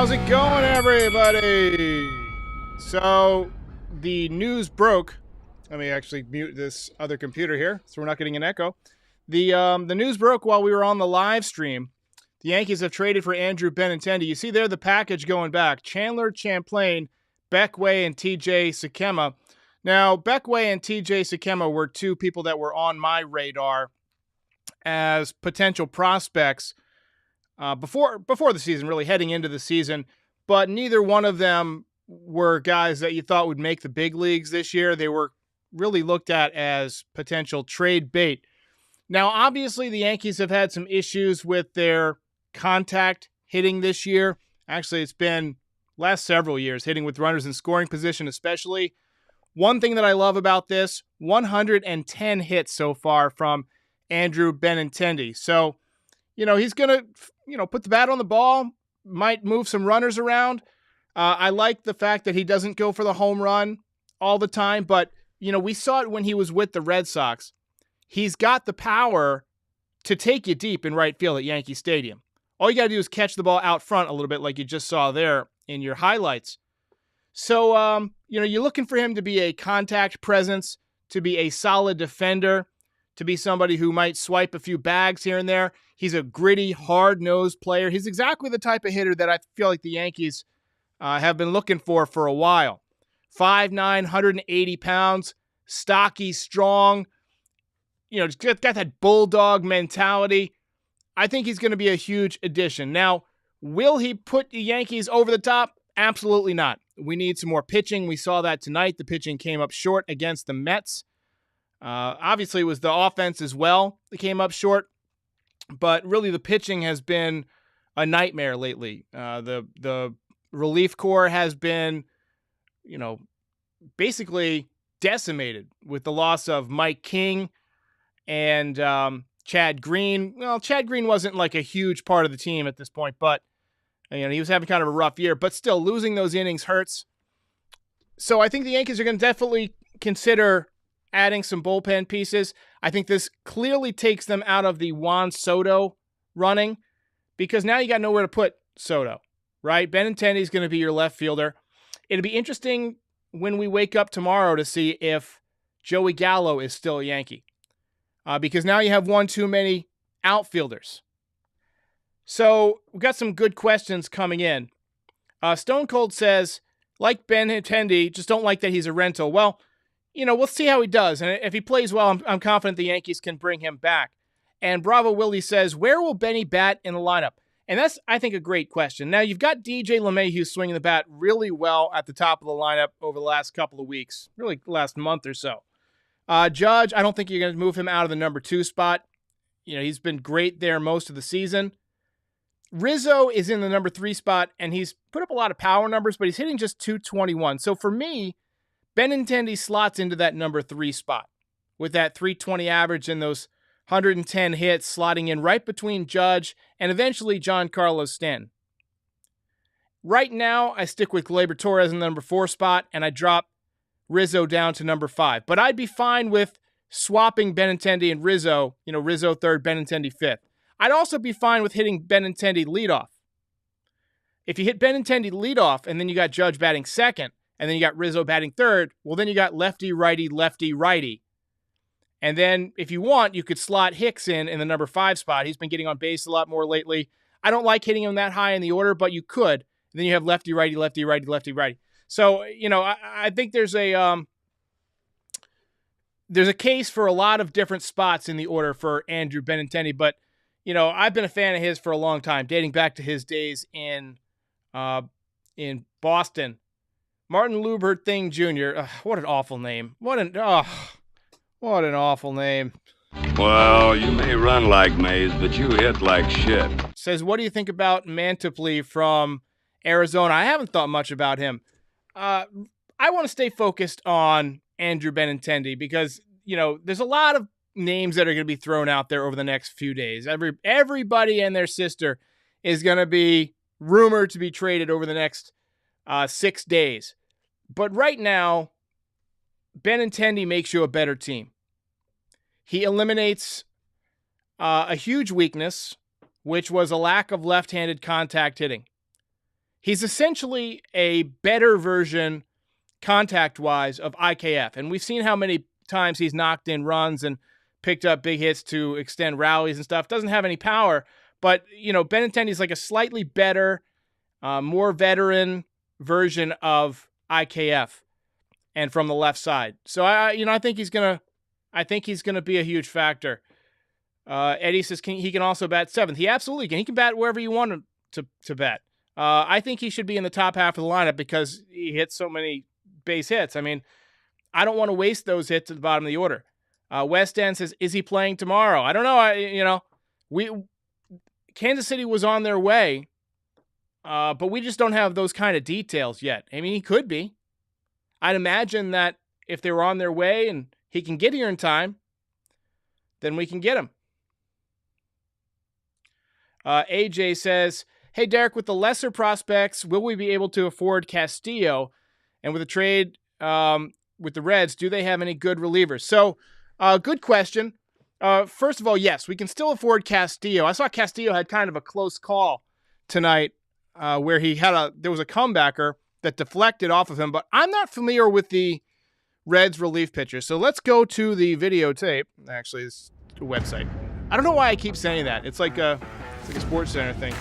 How's it going, everybody? So, the news broke. Let me actually mute this other computer here so we're not getting an echo. The news broke while we were on the live stream. The Yankees have traded for Andrew Benintendi. You see there the package going back. Chandler, Champlain, Beckway, and TJ Sakema. Now, Beckway and TJ Sakema were two people that were on my radar as potential prospects before the season, really heading into the season, but neither one of them were guys that you thought would make the big leagues this year. They were really looked at as potential trade bait. Now, obviously, the Yankees have had some issues with their contact hitting this year. Actually, it's been last several years, hitting with runners in scoring position especially. One thing that I love about this, 110 hits so far from Andrew Benintendi. So, he's going to, put the bat on the ball, might move some runners around. I like the fact that he doesn't go for the home run all the time, but, we saw it when he was with the Red Sox. He's got the power to take you deep in right field at Yankee Stadium. All you got to do is catch the ball out front a little bit like you just saw there in your highlights. So, you're looking for him to be a contact presence, to be a solid defender, to be somebody who might swipe a few bags here and there. He's a gritty, hard-nosed player. He's exactly the type of hitter that I feel like the Yankees have been looking for a while. 5'9", 180 pounds, stocky, strong, got that bulldog mentality. I think he's going to be a huge addition. Now, will he put the Yankees over the top? Absolutely not. We need some more pitching. We saw that tonight. The pitching came up short against the Mets. Obviously, it was the offense as well that came up short, but really the pitching has been a nightmare lately. The relief corps has been, basically decimated with the loss of Mike King and Chad Green. Well, Chad Green wasn't like a huge part of the team at this point, but he was having kind of a rough year. But still, losing those innings hurts. So I think the Yankees are going to definitely consider adding some bullpen pieces. I think this clearly takes them out of the Juan Soto running because now you got nowhere to put Soto, right? Benintendi is going to be your left fielder. It'll be interesting when we wake up tomorrow to see if Joey Gallo is still a Yankee because now you have one too many outfielders. So we've got some good questions coming in. Stone Cold says, like Benintendi, just don't like that he's a rental. Well, we'll see how he does. And if he plays well, I'm confident the Yankees can bring him back. And Bravo Willie says, where will Benny bat in the lineup? And that's, I think, a great question. Now, you've got DJ LeMahieu swinging the bat really well at the top of the lineup over the last couple of weeks, really last month or so. Judge, I don't think you're going to move him out of the number 2 spot. He's been great there most of the season. Rizzo is in the number 3 spot, and he's put up a lot of power numbers, but he's hitting just 221. So for me, Benintendi slots into that number 3 spot with that 320 average and those 110 hits slotting in right between Judge and eventually Giancarlo Stanton. Right now, I stick with Gleyber Torres in the number 4 spot and I drop Rizzo down to number 5. But I'd be fine with swapping Benintendi and Rizzo, Rizzo 3rd, Benintendi 5th. I'd also be fine with hitting Benintendi leadoff. If you hit Benintendi leadoff and then you got Judge batting 2nd, and then you got Rizzo batting 3rd, well, then you got lefty, righty. And then if you want, you could slot Hicks in the number 5 spot. He's been getting on base a lot more lately. I don't like hitting him that high in the order, but you could. And then you have lefty, righty. So, I think there's a case for a lot of different spots in the order for Andrew Benintendi, but, I've been a fan of his for a long time, dating back to his days in Boston. Martin Lubert Thing Jr. What an awful name. What an awful name. Well, you may run like Mays, but you hit like shit. Says, what do you think about Mantiply from Arizona? I haven't thought much about him. I want to stay focused on Andrew Benintendi because, there's a lot of names that are going to be thrown out there over the next few days. Everybody and their sister is going to be rumored to be traded over the next 6 days. But right now, Benintendi makes you a better team. He eliminates a huge weakness, which was a lack of left-handed contact hitting. He's essentially a better version, contact-wise, of IKF. And we've seen how many times he's knocked in runs and picked up big hits to extend rallies and stuff. Doesn't have any power, but, Benintendi is like a slightly better, more veteran version of IKF and from the left side. So I think he's going to be a huge factor. Eddie says he can also bat seventh. He absolutely can. He can bat wherever you want him to bat. I think he should be in the top half of the lineup because he hits so many base hits. I mean, I don't want to waste those hits at the bottom of the order. West End says, is he playing tomorrow? I don't know. Kansas City was on their way, but we just don't have those kind of details yet. I mean, he could be. I'd imagine that if they were on their way and he can get here in time, then we can get him. AJ says, hey, Derek, with the lesser prospects, will we be able to afford Castillo? And with a trade with the Reds, do they have any good relievers? So, good question. First of all, yes, we can still afford Castillo. I saw Castillo had kind of a close call tonight where there was a comebacker that deflected off of him, but I'm not familiar with the Reds relief pitchers. So let's go to the videotape. Actually, it's a website. I don't know why I keep saying that. It's like a Sports Center thing.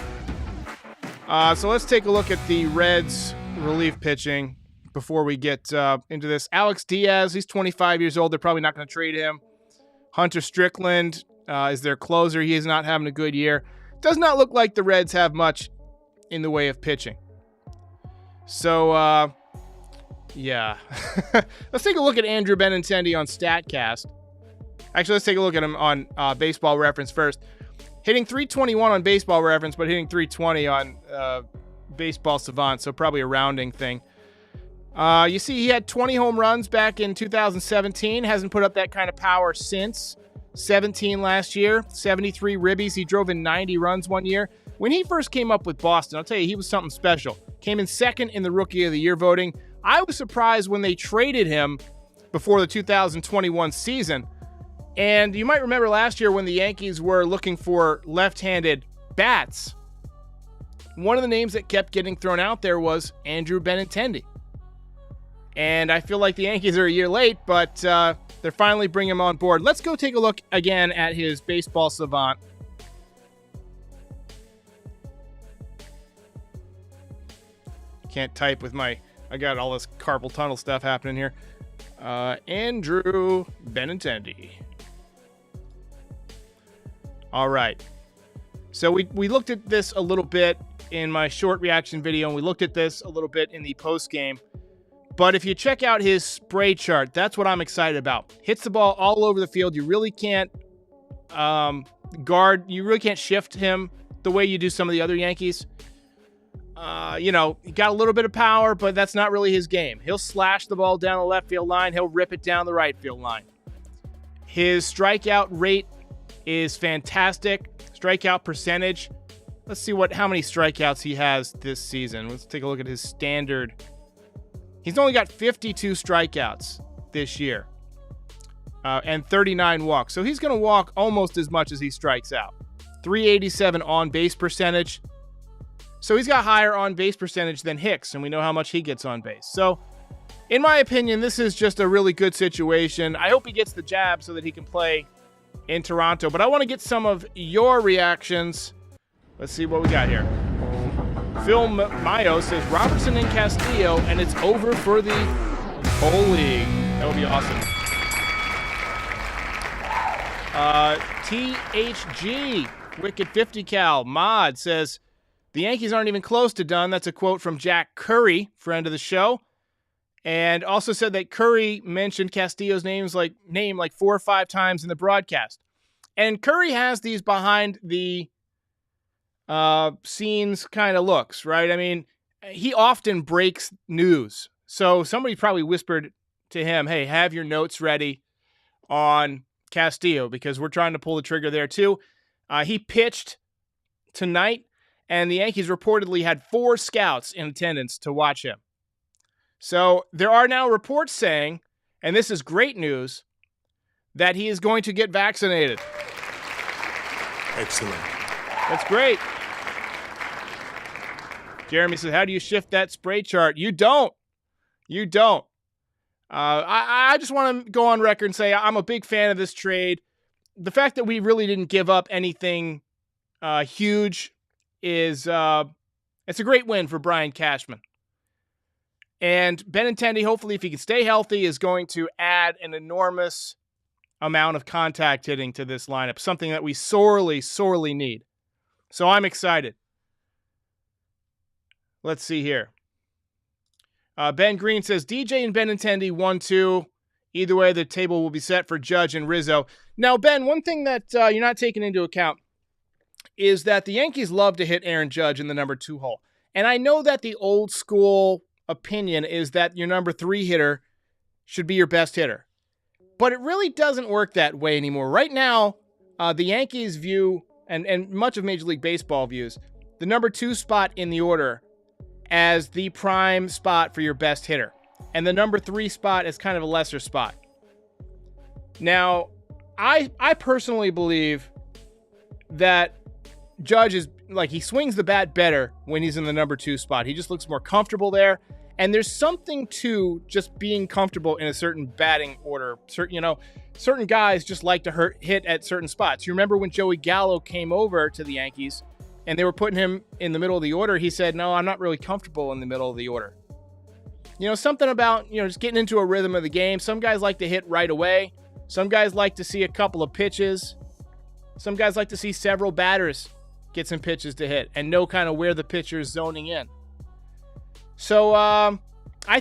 So let's take a look at the Reds relief pitching before we get into this. Alex Diaz, he's 25 years old. They're probably not going to trade him. Hunter Strickland is their closer. He is not having a good year. Does not look like the Reds have much in the way of pitching. So, yeah. Let's take a look at Andrew Benintendi on StatCast. Actually, let's take a look at him on Baseball Reference first. Hitting .321 on Baseball Reference, but hitting .320 on Baseball Savant, so probably a rounding thing. You see, he had 20 home runs back in 2017. Hasn't put up that kind of power since. 17 last year, 73 ribbies. He drove in 90 runs one year. When he first came up with Boston, I'll tell you, he was something special. Came in second in the Rookie of the Year voting. I was surprised when they traded him before the 2021 season. And you might remember last year when the Yankees were looking for left-handed bats, one of the names that kept getting thrown out there was Andrew Benintendi. And I feel like the Yankees are a year late, but they're finally bringing him on board. Let's go take a look again at his Baseball Savant. Can't type with I got all this carpal tunnel stuff happening here. Andrew Benintendi. All right. So we looked at this a little bit in my short reaction video, and we looked at this a little bit in the post game. But if you check out his spray chart, that's what I'm excited about. Hits the ball all over the field. You really can't you really can't shift him the way you do some of the other Yankees. He got a little bit of power, but that's not really his game. He'll slash the ball down the left field line. He'll rip it down the right field line. His strikeout rate is fantastic. Strikeout percentage. Let's see how many strikeouts he has this season. Let's take a look at his standard. He's only got 52 strikeouts this year and 39 walks. So he's going to walk almost as much as he strikes out. 387 on-base percentage. So he's got higher on-base percentage than Hicks, and we know how much he gets on base. So, in my opinion, this is just a really good situation. I hope he gets the jab so that he can play in Toronto. But I want to get some of your reactions. Let's see what we got here. Phil Mayo says Robertson and Castillo, and it's over for the whole league. That would be awesome. THG, Wicked 50 Cal, Mod says, the Yankees aren't even close to done. That's a quote from Jack Curry, friend of the show. And also said that Curry mentioned Castillo's name like 4 or 5 times in the broadcast. And Curry has these behind the scenes kind of looks, right? I mean, he often breaks news. So somebody probably whispered to him, hey, have your notes ready on Castillo because we're trying to pull the trigger there too. He pitched tonight, and the Yankees reportedly had 4 scouts in attendance to watch him. So there are now reports saying, and this is great news, that he is going to get vaccinated. Excellent. That's great. Jeremy says, how do you shift that spray chart? You don't. You don't. I just want to go on record and say I'm a big fan of this trade. The fact that we really didn't give up anything huge is it's a great win for Brian Cashman. And Benintendi, hopefully, if he can stay healthy, is going to add an enormous amount of contact hitting to this lineup, something that we sorely, sorely need. So I'm excited. Let's see here. Ben Green says, DJ and Benintendi 1-2. Either way, the table will be set for Judge and Rizzo. Now, Ben, one thing that you're not taking into account is that the Yankees love to hit Aaron Judge in the number 2 hole. And I know that the old school opinion is that your number 3 hitter should be your best hitter. But it really doesn't work that way anymore. Right now, the Yankees view, and much of Major League Baseball views, the number 2 spot in the order as the prime spot for your best hitter. And the number 3 spot is kind of a lesser spot. Now, I personally believe that Judge is, like, he swings the bat better when he's in the number 2 spot. He just looks more comfortable there. And there's something to just being comfortable in a certain batting order. Certain guys just like to hit at certain spots. You remember when Joey Gallo came over to the Yankees and they were putting him in the middle of the order? He said, no, I'm not really comfortable in the middle of the order. Something about, just getting into a rhythm of the game. Some guys like to hit right away. Some guys like to see a couple of pitches. Some guys like to see several batters get some pitches to hit and know kind of where the pitcher's zoning in. So I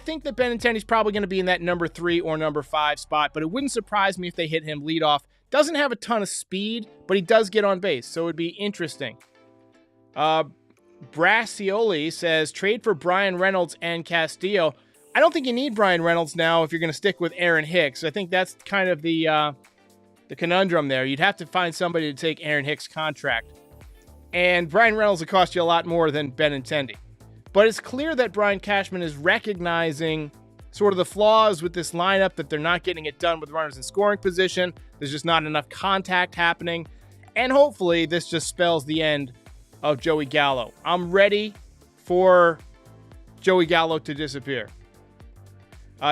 think that Benintendi's probably going to be in that number 3 or number 5 spot, but it wouldn't surprise me if they hit him leadoff. Doesn't have a ton of speed, but he does get on base, so it would be interesting. Bracioli says, trade for Brian Reynolds and Castillo. I don't think you need Brian Reynolds now if you're going to stick with Aaron Hicks. I think that's kind of the conundrum there. You'd have to find somebody to take Aaron Hicks' contract. And Brian Reynolds will cost you a lot more than Benintendi. But it's clear that Brian Cashman is recognizing sort of the flaws with this lineup, that they're not getting it done with runners in scoring position. There's just not enough contact happening. And hopefully this just spells the end of Joey Gallo. I'm ready for Joey Gallo to disappear.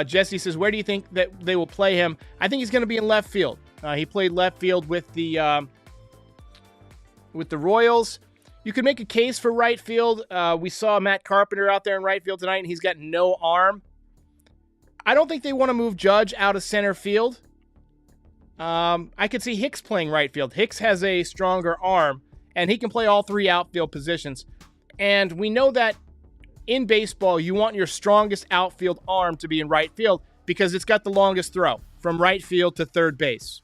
Jesse says, where do you think that they will play him? I think he's going to be in left field. He played left field with the Royals. You could make a case for right field. We saw Matt Carpenter out there in right field tonight, and he's got no arm. I don't think they want to move Judge out of center field. I could see Hicks playing right field. Hicks has a stronger arm, and he can play all 3 outfield positions. And we know that in baseball, you want your strongest outfield arm to be in right field because it's got the longest throw from right field to third base.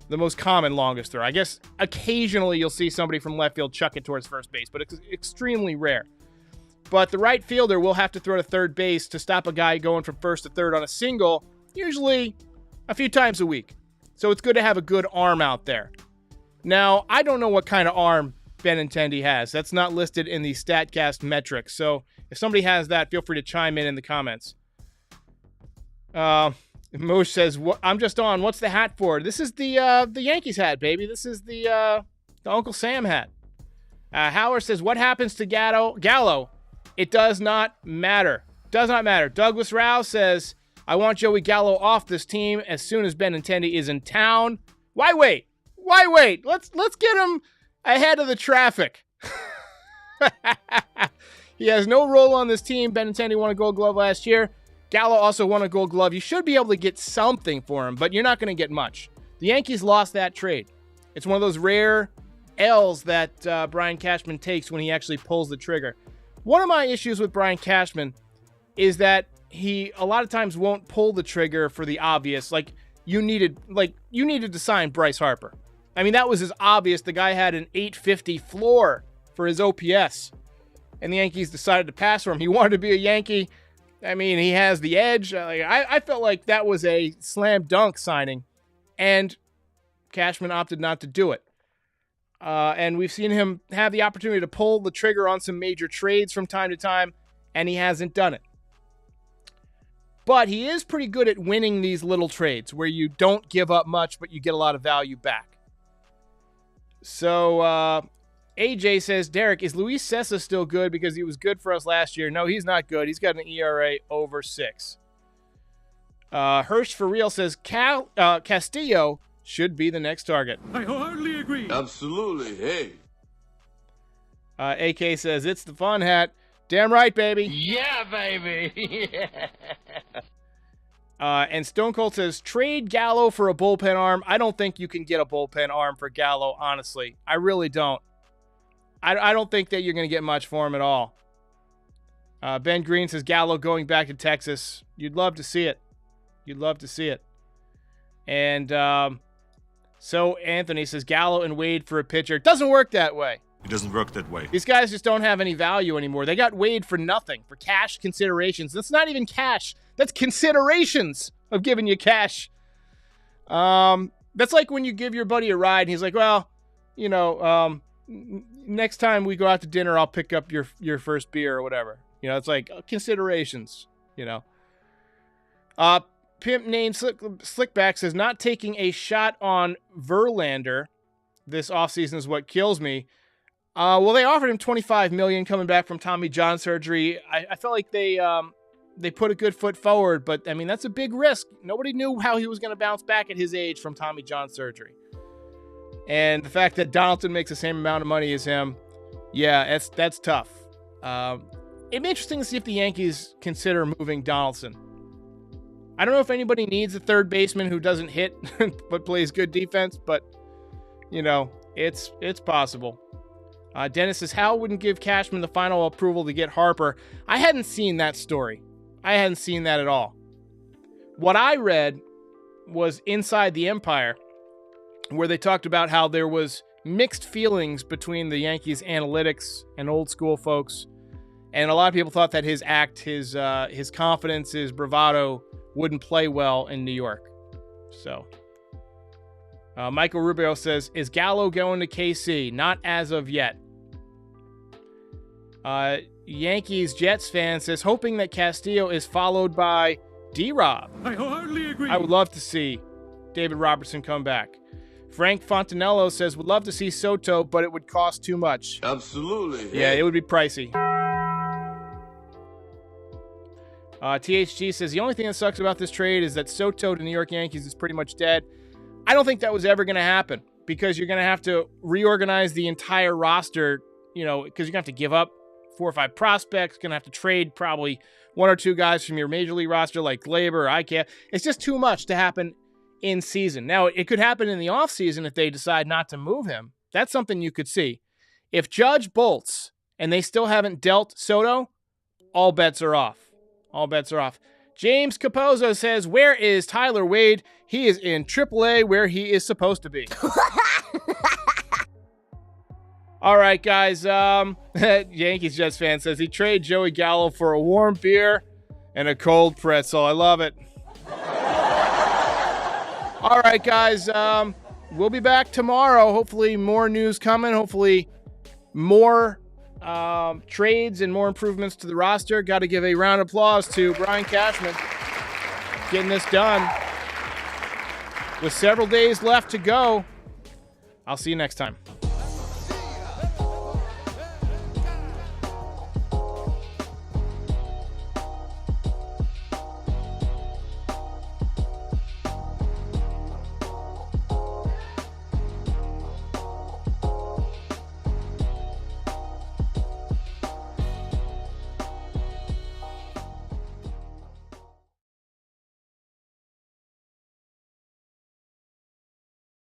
The most common longest throw. I guess occasionally you'll see somebody from left field chuck it towards first base, but it's extremely rare. But the right fielder will have to throw to third base to stop a guy going from first to third on a single, usually a few times a week. So it's good to have a good arm out there. Now, I don't know what kind of arm Benintendi has. That's not listed in the StatCast metrics. So if somebody has that, feel free to chime in the comments. Mosh says, I'm just on. What's the hat for? This is the Yankees hat, baby. This is the Uncle Sam hat. Howard says, what happens to Gallo? It does not matter. Does not matter. Douglas Rouse says, I want Joey Gallo off this team as soon as Benintendi is in town. Why wait? Why wait? Let's get him ahead of the traffic. He has no role on this team. Benintendi won a Gold Glove last year. Gallo also won a Gold Glove. You should be able to get something for him, but you're not going to get much. The Yankees lost that trade. It's one of those rare L's that Brian Cashman takes when he actually pulls the trigger. One of my issues with Brian Cashman is that he a lot of times won't pull the trigger for the obvious. You needed to sign Bryce Harper. I mean, that was as obvious. The guy had an 850 floor for his OPS, and the Yankees decided to pass for him. He wanted to be a Yankee. I mean, he has the edge. I felt like that was a slam dunk signing, and Cashman opted not to do it. And we've seen him have the opportunity to pull the trigger on some major trades from time to time, and he hasn't done it. But he is pretty good at winning these little trades where you don't give up much, but you get a lot of value back. So AJ says, Derek, is Luis Cessa still good because he was good for us last year? No, he's not good. He's got an ERA over 6. Hirsch for real says, Castillo should be the next target. I wholeheartedly agree. Absolutely. Hey. AK says, it's the fun hat. Damn right, baby. Yeah, baby. And Stone Cold says, trade Gallo for a bullpen arm. I don't think you can get a bullpen arm for Gallo, honestly. I really don't. I don't think that you're going to get much for him at all. Ben Green says, Gallo going back to Texas. You'd love to see it. You'd love to see it. And so Anthony says, Gallo and Wade for a pitcher. It doesn't work that way. It doesn't work that way. These guys just don't have any value anymore. They got Wade for nothing, for cash considerations. That's not even cash. That's considerations of giving you cash. That's like when you give your buddy a ride and he's like, well, you know, next time we go out to dinner, I'll pick up your first beer or whatever. You know, it's like considerations, you know. Pimp named Slickback says, not taking a shot on Verlander this offseason is what kills me. Well, they offered him $25 million coming back from Tommy John surgery. I felt like they put a good foot forward, but I mean, that's a big risk. Nobody knew how he was going to bounce back at his age from Tommy John surgery. And the fact that Donaldson makes the same amount of money as him, yeah, that's tough. It'd be interesting to see if the Yankees consider moving Donaldson. I don't know if anybody needs a third baseman who doesn't hit but plays good defense, but you know, it's possible. Dennis says, Hal wouldn't give Cashman the final approval to get Harper. I hadn't seen that story. I hadn't seen that at all. What I read was Inside the Empire, where they talked about how there was mixed feelings between the Yankees analytics and old school folks. And a lot of people thought that his act, his confidence, his bravado wouldn't play well in New York. So Michael Rubio says, is Gallo going to KC? Not as of yet. Yankees Jets fan says, hoping that Castillo is followed by D-Rob. I wholeheartedly agree. I would love to see David Robertson come back. Frank Fontanello says, would love to see Soto, but it would cost too much. Absolutely. Yeah, it would be pricey. THG says, the only thing that sucks about this trade is that Soto to New York Yankees is pretty much dead. I don't think that was ever going to happen because you're going to have to reorganize the entire roster, you know, because you're going to have to give up 4 or 5 prospects, going to have to trade probably 1 or 2 guys from your major league roster like Glaber or ICAP. It's just too much to happen in season. Now, it could happen in the offseason if they decide not to move him. That's something you could see. If Judge bolts and they still haven't dealt Soto, all bets are off. All bets are off. James Capozzo says, where is Tyler Wade? He is in AAA where he is supposed to be. All right, guys. Yankees Jets fan says he traded Joey Gallo for a warm beer and a cold pretzel. I love it. All right, guys. We'll be back tomorrow. Hopefully more news coming. Hopefully more trades and more improvements to the roster. Got to give a round of applause to Brian Cashman getting this done. With several days left to go, I'll see you next time.